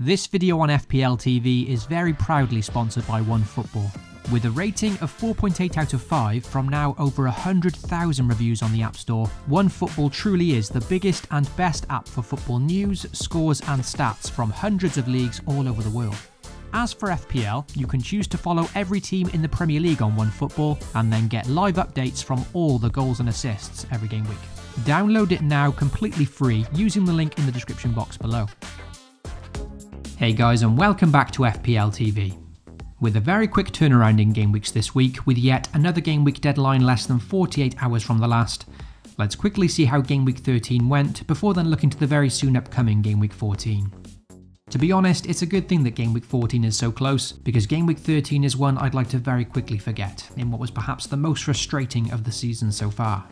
This video on FPL TV is very proudly sponsored by OneFootball. With a rating of 4.8 out of 5 from now over 100,000 reviews on the App Store, OneFootball truly is the biggest and best app for football news, scores and stats from hundreds of leagues all over the world. As for FPL, you can choose to follow every team in the Premier League on OneFootball and then get live updates from all the goals and assists every game week. Download it now completely free using the link in the description box below. Hey guys, and welcome back to FPL TV. With a very quick turnaround in game weeks this week, with yet another game week deadline less than 48 hours from the last, let's quickly see how game week 13 went before then looking to the very soon upcoming game week 14. To be honest, it's a good thing that game week 14 is so close, because game week 13 is one I'd like to very quickly forget, in what was perhaps the most frustrating of the season so far.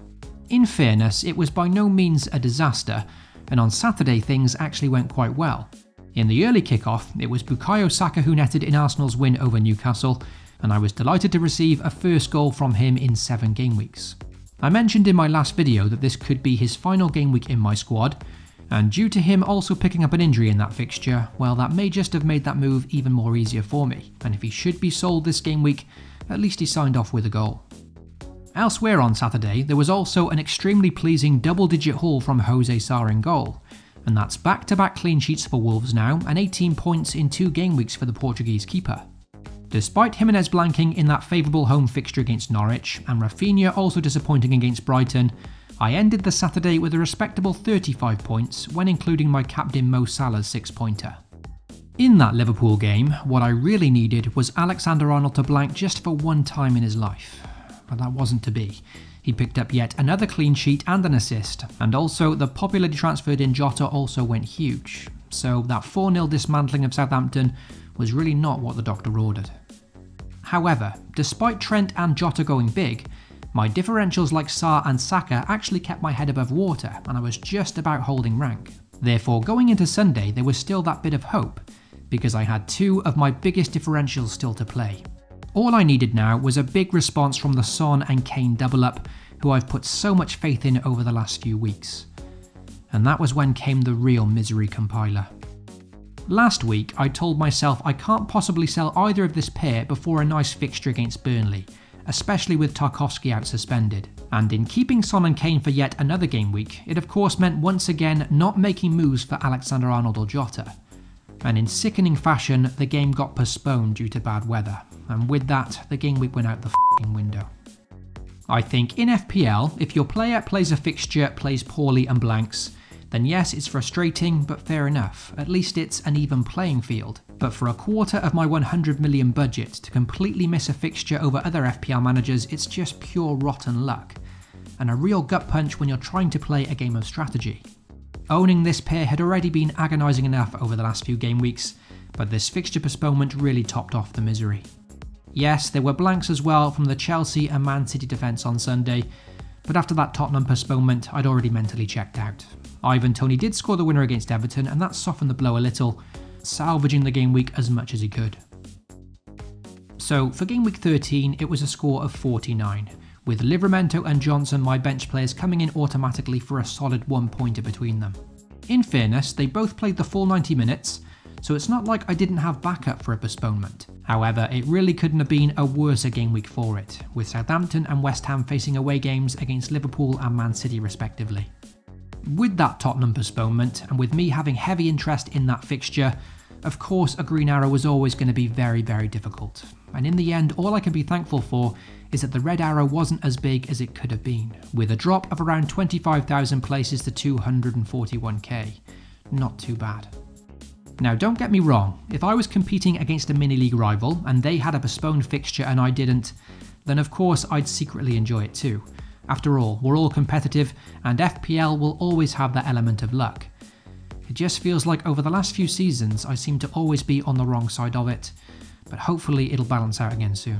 In fairness, it was by no means a disaster, and on Saturday things actually went quite well. In the early kickoff, it was Bukayo Saka who netted in Arsenal's win over Newcastle, and I was delighted to receive a first goal from him in 7 game weeks. I mentioned in my last video that this could be his final game week in my squad, and due to him also picking up an injury in that fixture, well, that may just have made that move even more easier for me, and if he should be sold this game week, at least he signed off with a goal. Elsewhere on Saturday, there was also an extremely pleasing double-digit haul from Jose Sarr in goal, and that's back-to-back clean sheets for Wolves now, and 18 points in 2 game weeks for the Portuguese keeper. Despite Jimenez blanking in that favourable home fixture against Norwich, and Rafinha also disappointing against Brighton, I ended the Saturday with a respectable 35 points when including my captain Mo Salah's 6-pointer. In that Liverpool game, what I really needed was Alexander-Arnold to blank just for one time in his life, but that wasn't to be. He picked up yet another clean sheet and an assist, and also the popularly transferred in Jota also went huge, so that 4-0 dismantling of Southampton was really not what the doctor ordered. However, despite Trent and Jota going big, my differentials like Sarr and Saka actually kept my head above water, and I was just about holding rank. Therefore, going into Sunday there was still that bit of hope, because I had 2 of my biggest differentials still to play. All I needed now was a big response from the Son and Kane double up, who I've put so much faith in over the last few weeks. And that was when came the real misery compiler. Last week I told myself I can't possibly sell either of this pair before a nice fixture against Burnley, especially with Tarkowski out suspended. And in keeping Son and Kane for yet another game week, it of course meant once again not making moves for Alexander-Arnold or Jota. And in sickening fashion, the game got postponed due to bad weather, and with that, the game week went out the f***ing window. I think in FPL, if your player plays a fixture, plays poorly and blanks, then yes, it's frustrating, but fair enough, at least it's an even playing field. But for a quarter of my 100 million budget to completely miss a fixture over other FPL managers, it's just pure rotten luck, and a real gut punch when you're trying to play a game of strategy. Owning this pair had already been agonising enough over the last few game weeks, but this fixture postponement really topped off the misery. Yes, there were blanks as well from the Chelsea and Man City defence on Sunday, but after that Tottenham postponement I'd already mentally checked out. Ivan Toney did score the winner against Everton, and that softened the blow a little, salvaging the game week as much as he could. So for game week 13 it was a score of 49. With Livramento and Johnson, my bench players, coming in automatically for a solid 1-pointer between them. In fairness, they both played the full 90 minutes, so it's not like I didn't have backup for a postponement. However, it really couldn't have been a worse game week for it, with Southampton and West Ham facing away games against Liverpool and Man City respectively. With that Tottenham postponement, and with me having heavy interest in that fixture, of course a green arrow was always going to be very, very difficult. And in the end, all I can be thankful for is that the red arrow wasn't as big as it could have been, with a drop of around 25,000 places to 241k. Not too bad. Now don't get me wrong, if I was competing against a mini-league rival and they had a postponed fixture and I didn't, then of course I'd secretly enjoy it too. After all, we're all competitive, and FPL will always have that element of luck. It just feels like over the last few seasons I seem to always be on the wrong side of it, but hopefully it'll balance out again soon.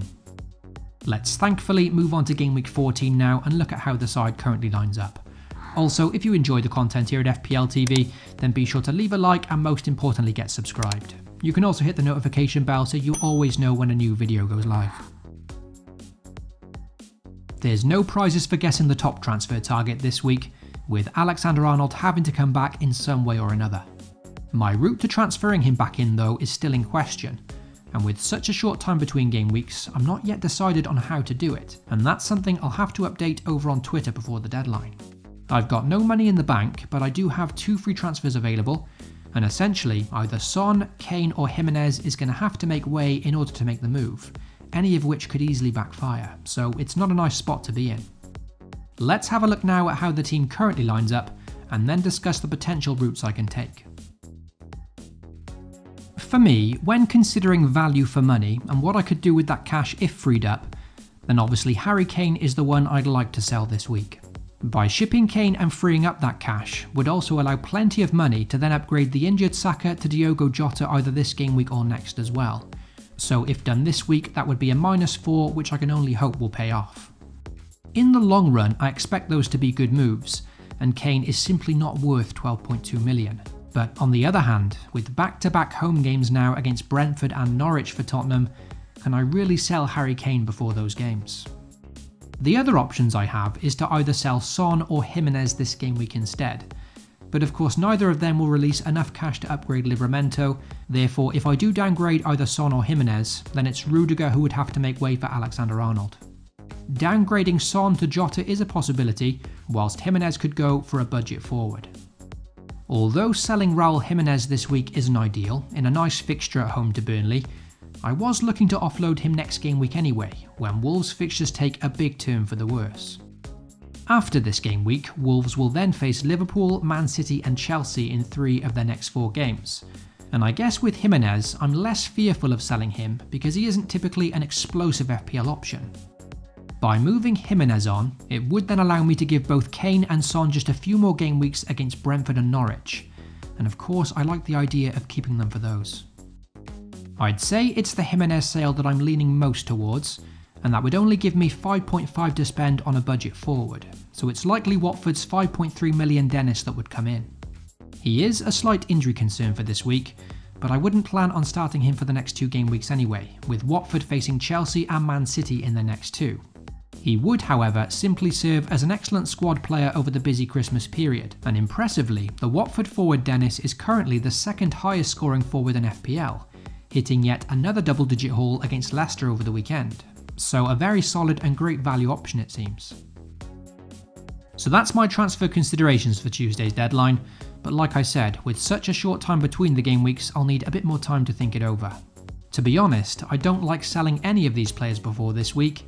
Let's thankfully move on to game week 14 now and look at how the side currently lines up. Also, if you enjoy the content here at FPL TV, then be sure to leave a like and most importantly get subscribed. You can also hit the notification bell so you always know when a new video goes live. There's no prizes for guessing the top transfer target this week, with Alexander-Arnold having to come back in some way or another. My route to transferring him back in though is still in question, and with such a short time between game weeks, I'm not yet decided on how to do it, and that's something I'll have to update over on Twitter before the deadline. I've got no money in the bank, but I do have 2 free transfers available, and essentially either Son, Kane or Jimenez is going to have to make way in order to make the move, any of which could easily backfire, so it's not a nice spot to be in. Let's have a look now at how the team currently lines up, and then discuss the potential routes I can take. For me, when considering value for money and what I could do with that cash if freed up, then obviously Harry Kane is the one I'd like to sell this week. By shipping Kane and freeing up that cash would also allow plenty of money to then upgrade the injured Saka to Diogo Jota either this game week or next as well. So if done this week, that would be a -4, which I can only hope will pay off. In the long run, I expect those to be good moves, and Kane is simply not worth 12.2 million. But on the other hand, with back-to-back home games now against Brentford and Norwich for Tottenham, can I really sell Harry Kane before those games? The other options I have is to either sell Son or Jimenez this game week instead, but of course neither of them will release enough cash to upgrade Livramento, therefore if I do downgrade either Son or Jimenez, then it's Rudiger who would have to make way for Alexander-Arnold. Downgrading Son to Jota is a possibility, whilst Jimenez could go for a budget forward. Although selling Raul Jimenez this week isn't ideal, in a nice fixture at home to Burnley, I was looking to offload him next game week anyway, when Wolves' fixtures take a big turn for the worse. After this game week, Wolves will then face Liverpool, Man City and Chelsea in 3 of their next 4 games, and I guess with Jimenez I'm less fearful of selling him because he isn't typically an explosive FPL option. By moving Jimenez on, it would then allow me to give both Kane and Son just a few more game weeks against Brentford and Norwich, and of course I like the idea of keeping them for those. I'd say it's the Jimenez sale that I'm leaning most towards, and that would only give me 5.5 to spend on a budget forward, so it's likely Watford's 5.3 million Dennis that would come in. He is a slight injury concern for this week, but I wouldn't plan on starting him for the next 2 game weeks anyway, with Watford facing Chelsea and Man City in their next 2. He would, however, simply serve as an excellent squad player over the busy Christmas period, and impressively, the Watford forward Dennis is currently the 2nd highest scoring forward in FPL, hitting yet another double-digit haul against Leicester over the weekend. So a very solid and great value option it seems. So that's my transfer considerations for Tuesday's deadline, but like I said, with such a short time between the game weeks, I'll need a bit more time to think it over. To be honest, I don't like selling any of these players before this week,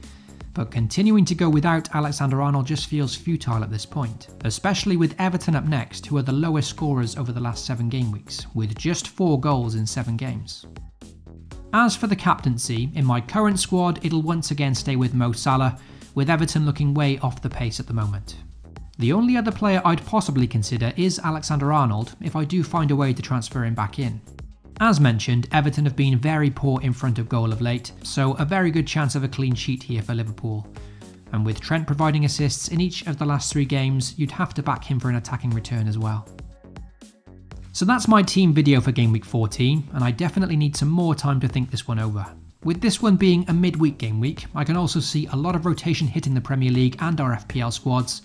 but continuing to go without Alexander-Arnold just feels futile at this point, especially with Everton up next, who are the lowest scorers over the last 7 game weeks, with just 4 goals in 7 games. As for the captaincy, in my current squad it'll once again stay with Mo Salah, with Everton looking way off the pace at the moment. The only other player I'd possibly consider is Alexander-Arnold if I do find a way to transfer him back in. As mentioned, Everton have been very poor in front of goal of late, so a very good chance of a clean sheet here for Liverpool. And with Trent providing assists in each of the last 3 games, you'd have to back him for an attacking return as well. So that's my team video for Game Week 14, and I definitely need some more time to think this one over. With this one being a midweek game week, I can also see a lot of rotation hitting the Premier League and our FPL squads,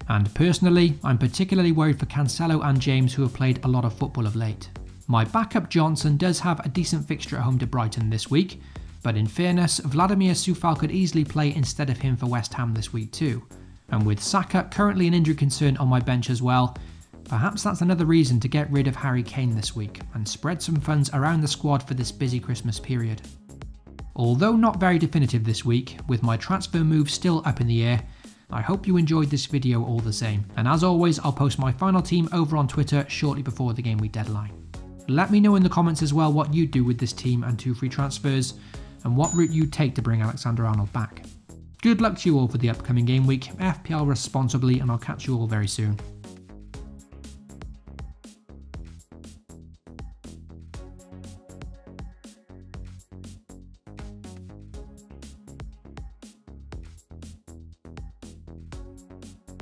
and personally, I'm particularly worried for Cancelo and James, who have played a lot of football of late. My backup Johnson does have a decent fixture at home to Brighton this week, but in fairness, Vladimir Coufal could easily play instead of him for West Ham this week too. And with Saka currently an injury concern on my bench as well, perhaps that's another reason to get rid of Harry Kane this week and spread some funds around the squad for this busy Christmas period. Although not very definitive this week, with my transfer move still up in the air, I hope you enjoyed this video all the same, and as always I'll post my final team over on Twitter shortly before the game week deadline. Let me know in the comments as well what you'd do with this team and 2 free transfers, and what route you'd take to bring Alexander-Arnold back. Good luck to you all for the upcoming game week, FPL responsibly, and I'll catch you all very soon.